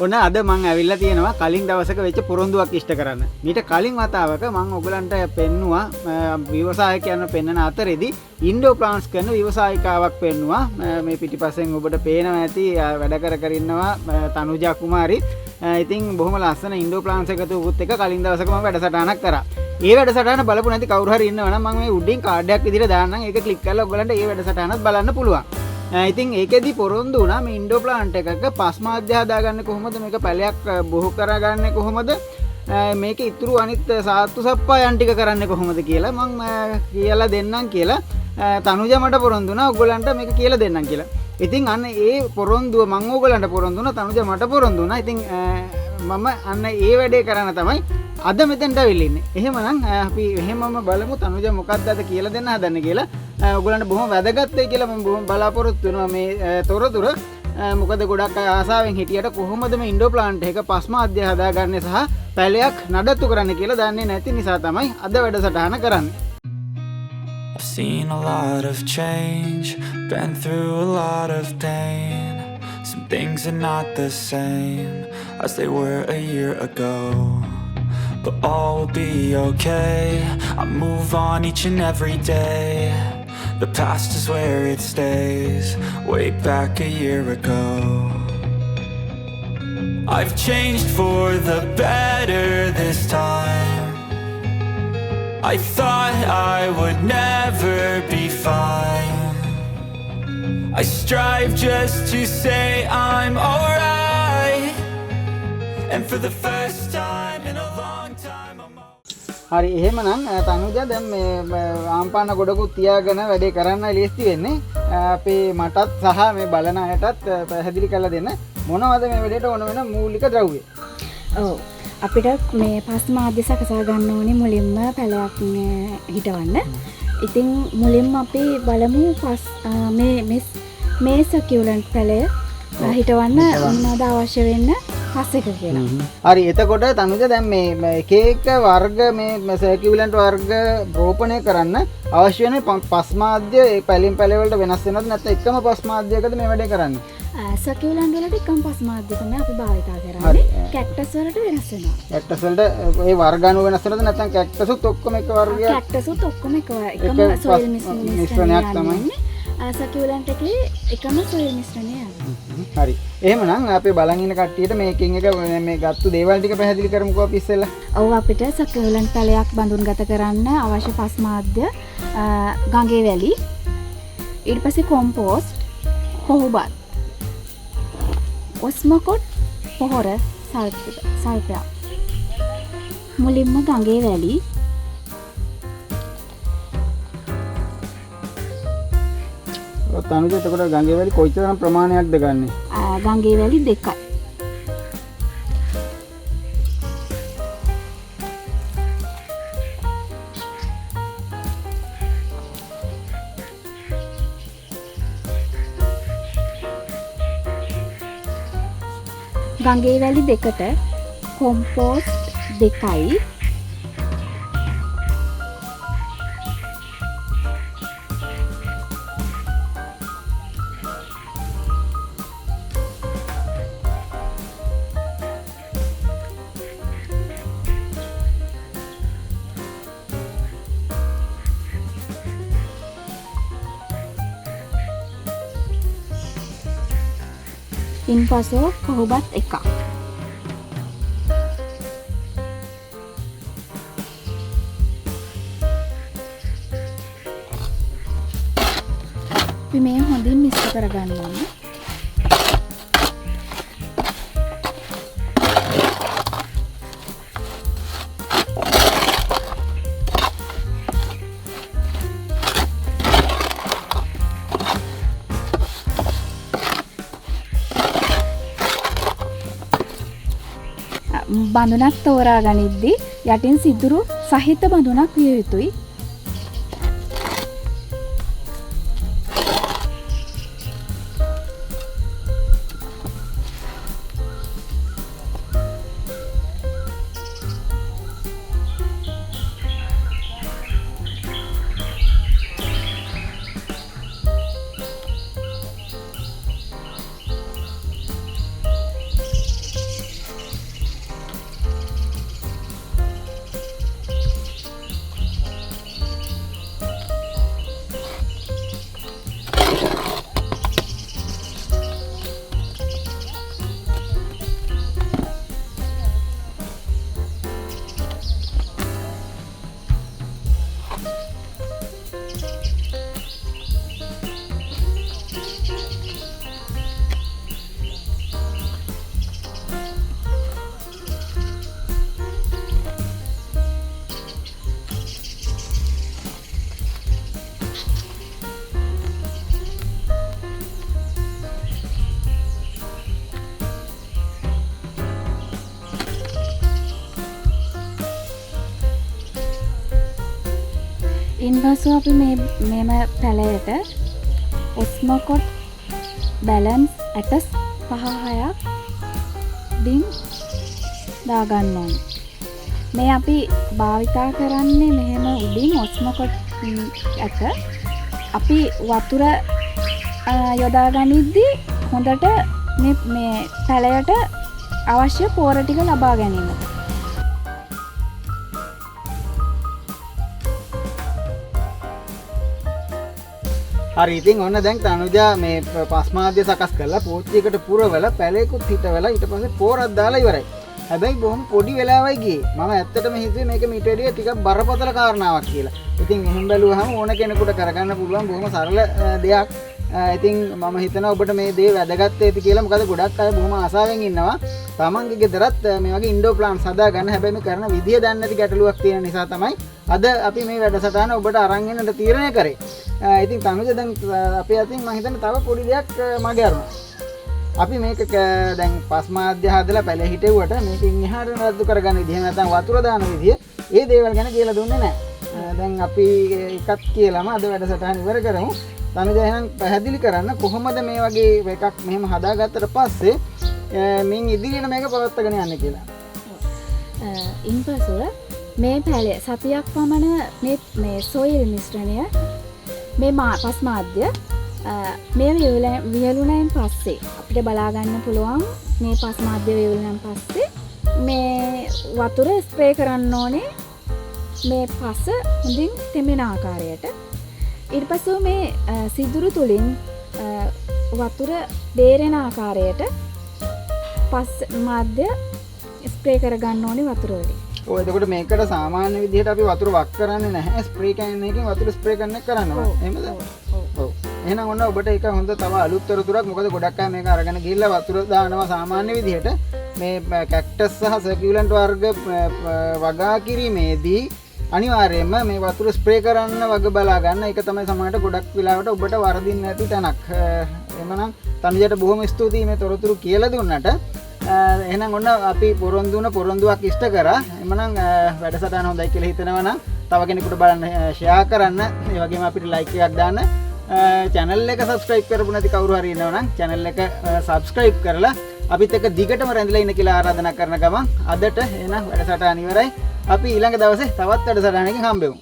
ඔන්න අද මම ඇවිල්ලා තියෙනවා කලින් දවසක වෙච්ච පොරොන්දුවක් ඉෂ්ට කරන්න. මීට කලින් වතාවක මම ඔයගලන්ට පෙන්නුවා ව්‍යවසායකයන් පෙන්වන අතරේදී ඉන්ඩෝ ප්ලාන්ට්ස් කරන ව්‍යවසායිකාවක් පෙන්නුවා. මේ පිටිපස්සෙන් ඔබට පේනවා ඇති වැඩ කර ඉන්නවා තනුජා කුමාරි. ඉතින් බොහොම ලස්සන ඉන්ඩෝ ප්ලාන්ට්ස් එකතු උත් එක කලින් දවසක මම වැඩසටහනක් කරා. ඒ වැඩසටහන බලපු නැති කවුරු හරි ඉන්නවනම් මම මේ උඩින් කාඩ් එකක් විදිහට දාන්නම්. ඒක ක්ලික් කරලා ඔයගලන්ට මේ වැඩසටහනත් බලන්න පුළුවන්. ඉතින් ඒකෙදි පොරොන්දු වුණා මේ ඉන්ඩෝ ප්ලාන්ට් එකක පස් මාධ්‍ය හදාගන්නේ කොහොමද, මේක පැලයක් බොහෝ කරගන්නේ කොහොමද, මේක ඉතුරු අනිත් සාත්තු සප්පායන් ටික කරන්නේ කොහොමද කියලා මම කියලා දෙන්නම් කියලා තනුජා මට පොරොන්දු වුණා ඔයගලන්ට මේක කියලා දෙන්නම් කියලා. ඉතින් අන්න ඒ පොරොන්දුව මම ඔයගලන්ට පොරොන්දු වුණා, තනුජා මට පොරොන්දු වුණා. ඉතින් මම අන්න ඒ වැඩේ කරන්න තමයි අද මෙතෙන්ට අවිල්ලා ඉන්නේ. එහෙමනම් අපි එහෙමම බලමු තනුජා මොකක්ද අද කියලා දෙන්න හදන්නේ කියලා. ඔයගලන්ට බොහොම වැදගත් වෙයි කියලා මම බොහොම බලාපොරොත්තු වෙනවා මේ තොරතුරු. මොකද ගොඩක් අය ආසාවෙන් හිටියට කොහොමද මේ ඉන්ඩෝ ප්ලාන්ට් එක පස් මාධ්‍ය හදාගන්නේ සහ පැලයක් නඩත්තු කරන්නේ කියලා දන්නේ නැති නිසා තමයි අද වැඩසටහන කරන්නේ. I've seen a lot of change, been through a lot of pain. Some things are not the same as they were a year ago, but all will be okay. I move on each and every day. The past is where it stays, way back a year ago. I've changed for the better this time. I thought I would never be fine. I strive just to say I'm alright, and for the first time in a long time I'm හරි එහෙමනම් තනුජා දැන් මේ ආම්පාන ගොඩකුත් තියාගෙන වැඩේ කරන්න ලීස්ති වෙන්නේ. අපේ මටත් සහ මේ බලන අයටත් පැහැදිලි කරලා දෙන්න මොනවද මේ වැඩේට ඕන වෙන මූලික ද්‍රව්‍ය. ඔව් අපිට මේ පස් මාධ්‍ය සකසා ගන්න ඕනේ මුලින්ම පැලයක් හිටවන්න. ඉතින් මුලින්ම අපි බලමු මේ සකියුලන්ට් පැලය හිටවන්න මොනවද අවශ්‍ය වෙන්න පස් එක කියලා. හරි එතකොට තනුජා දැන් මේ එක එක වර්ග මේ සර්කියුලන්ට් වර්ග රෝපණය කරන්න අවශ්‍ය වෙන පස් මාධ්‍ය ඒ පැලින් පැල වලට වෙනස් වෙනවද නැත්නම් එකම පස් මාධ්‍යයකද මේ වැඩේ කරන්නේ? සකියුලන්ට් වලට එකම පස් මාධ්‍ය තමයි අපි භාවිතා කරන්නේ. කැක්ටස් වලට වෙනස් වෙනවා. කැක්ටස් වලට ඒ වර්ග අනුව වෙනස් වෙනවද නැත්නම් කැක්ටසුත් ඔක්කොම එක වර්ගයක්? කැක්ටසුත් ඔක්කොම එකම සොයිල් මිශ්‍රණයක් තමයි. සකියුලන්ට් එකේ එකම සොයිල් මිශ්‍රණය යනවා. හරි. එහෙමනම් අපි බලන් ඉන්න කට්ටියට මේකෙන් එක මේ ගත්තු දේවල් ටික පැහැදිලි කරමුකෝ අපි ඉස්සෙල්ලා. ඔව් අපිට සකියුලන්ට් පැලයක් බඳුන්ගත කරන්න අවශ්‍ය පස් මාධ්‍ය ගඟේ වැලි, ඊට පස්සේ කොම්පෝස්ට්, කොහොබත්, ඔස්මොකොට්, පොහොර, සල්පයක්. මුලින්ම ගඟේ වැලි තනුජා එතකොට ගංගේ වැලි කොයිතරම් ප්‍රමාණයක්ද ගන්නෙ? ගංගේ වැලි 2යි. ගංගේ වැලි 2ට කොම්පෝස්ට් 2යි. ඉන්පසු කොහොබත් එකක්. අපි මේ හොඳින් මිශ්‍ර කරගන්න ඕනේ. බඳුනක් තෝරා ගනිද්දී යටින් සිදුරු සහිත බඳුනක් විය යුතුයි. ඉන්පසු අපි මෙම පැලයට ඔස්මොකොට් බැලන්ස් ඇටස් 5-6ක් ඩින් දාගන්න ඕනේ. මේ අපි භාවිතා කරන්නේ මෙහෙම උඩින් ඔස්මොකොට් ඇට අපි වතුර යොදා ගනිද්දී හොඳට මේ පැලයට අවශ්‍ය පෝර ටික ලබා ගැනීමට. හරි ඉතින් ඔන්න දැන් තනුජා මේ පස්මාද්‍ය සකස් කරලා පෝච්චියකට පුරවලා පැලේකුත් හිටවලා ඊට පස්සේ පෝරක් දාලා ඉවරයි. හැබැයි බොහොම පොඩි වෙලාවයි ගියේ. මම ඇත්තටම හිතුවේ මේක මීට වැඩිය ටිකක් බරපතල කාරණාවක් කියලා. ඉතින් මෙහෙම බැලුවහම ඕන කෙනෙකුට කරගන්න පුළුවන් බොහොම සරල දෙයක්. ඉතින් මම හිතනවා ඔබට මේ දේ වැදගත් වෙයි කියලා. මොකද ගොඩක් අය බොහොම ආසාවෙන් ඉන්නවා. තමන්ගේ ගෙදරත් මේ වගේ ඉන්ඩෝර් ප්ලාන්ට්ස් හදා ගන්න. හැබැයි මේ කරන විදිය දන්නේ නැති ගැටලුවක් තියෙන නිසා තමයි අද අපි මේ වැඩසටහන ඔබට අරන් එන්නට තීරණය කරේ. ඉතින් තනුජ දැන් අපේ අතින් මම හිතන්නේ තව පොඩි දෙයක් මගේ අරුණා. අපි මේක දැන් පස්මාද්‍ය හදලා පැලේ හිටෙව්වට මේකෙන් එහාට නඩත්තු කරගන්න විදිහ නැත්නම් වතුර දාන විදිය ඒ දේවල් ගැන කියලා දුන්නේ නැහැ. දැන් අපි එකක් කියලාම අද වැඩසටහන ඉවර කරමු. තනුජ එහෙනම් පැහැදිලි කරන්න කොහොමද මේ වගේ එකක් මෙහෙම හදාගත්තට පස්සේ මින් ඉදිරියට මේක පවත්වාගෙන යන්නේ කියලා. ඉන්පසු මේ පැලේ සතියක් පමණ මේ සොයිල් මිශ්‍රණය මේ පස්මාද්‍ය මේ වියලුණෙන් පස්සේ අපිට බලා ගන්න පුළුවන් මේ පස්මාද්‍ය වියලුණෙන් පස්සේ මේ වතුර ස්ප්‍රේ කරන්න ඕනේ මේ පස හොඳින් තෙමෙන ආකාරයට. ඊට පස්සේ මේ සිදුරු තුලින් වතුර බේරෙන ආකාරයට පස්මාද්‍ය ස්ප්‍රේ කරගන්න ඕනේ වතුර වලින්. ඔය එතකොට මේකට සාමාන්‍ය විදිහට අපි වතුර වක් කරන්නේ නැහැ. ස්ප්‍රේ කෑන් එකකින් වතුර ස්ප්‍රේ කරන්න කරනවා. එහෙමද? ඔව්. එහෙනම් ඔන්න ඔබට ඒක හොඳ තව අලුත් තොරතුරක්. මොකද ගොඩක් අය මේක අරගෙන ගිහිල්ලා වතුර දානවා සාමාන්‍ය විදිහට. මේ කැක්ටස් සහ සකියුලන්ට් වර්ග වගා කිරීමේදී අනිවාර්යයෙන්ම මේ වතුර ස්ප්‍රේ කරන්න වග බලා ගන්න. ඒක තමයි සමහරට ගොඩක් වෙලාවට ඔබට වරදින්න නැති තැනක්. එhmenan තනියට බොහොම ස්තුතියි මේ තොරතුරු කියලා දුන්නට. එහෙනම් ඔන්න අපි පොරොන්දුවක් ඉෂ්ට කරා. එhmenan වැඩසටහන හොඳයි කියලා හිතනවා නම් තව කෙනෙකුට බලන්න ෂෙයා කරන්න. ඒ වගේම අපිට ලයික් එකක් දාන්න. channel එක subscribe කරපු නැති කවුරු හරි ඉන්නවා නම් channel එක subscribe කරලා අපිත් එක්ක දිගටම රැඳිලා ඉන්න කියලා ආරාධනා කරන ගමන් අදට එහෙනම් වැඩසටහන ඉවරයි. අපි ඊළඟ දවසේ තවත් වැඩසටහනකින් හම්බෙමු.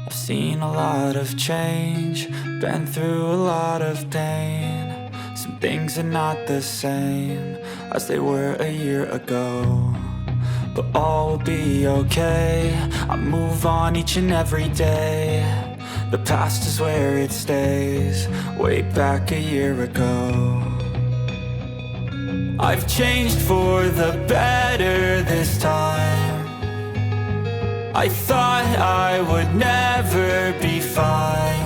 I've seen a lot of change, been through a lot of pain. Some things are not the same as they were a year ago, but all will be okay. I move on each and every day. The past is where it stays, way back a year ago. I've changed for the better this time. I thought I would never be fine.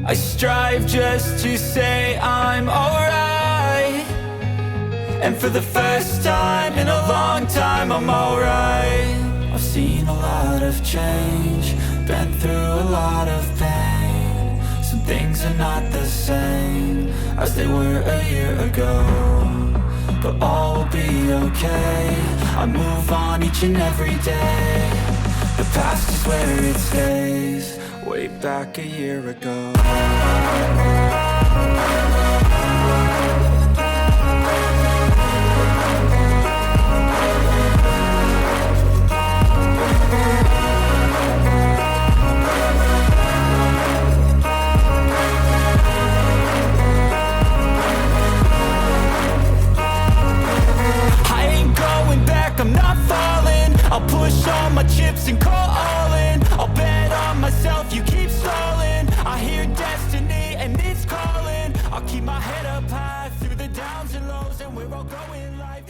I strive just to say I'm alright, and for the first time in a long time I'm alright. I've seen a lot of change, been through a lot of pain. Some things are not the same as they were a year ago, but all will be okay. I move on each and every day. The past is where it stays, way back a year ago. I'm not falling. I'll push all my chips and call all in. I'll bet on myself, you keep stalling. I hear destiny and it's calling. I'll keep my head up high through the downs and lows, and we're all going life.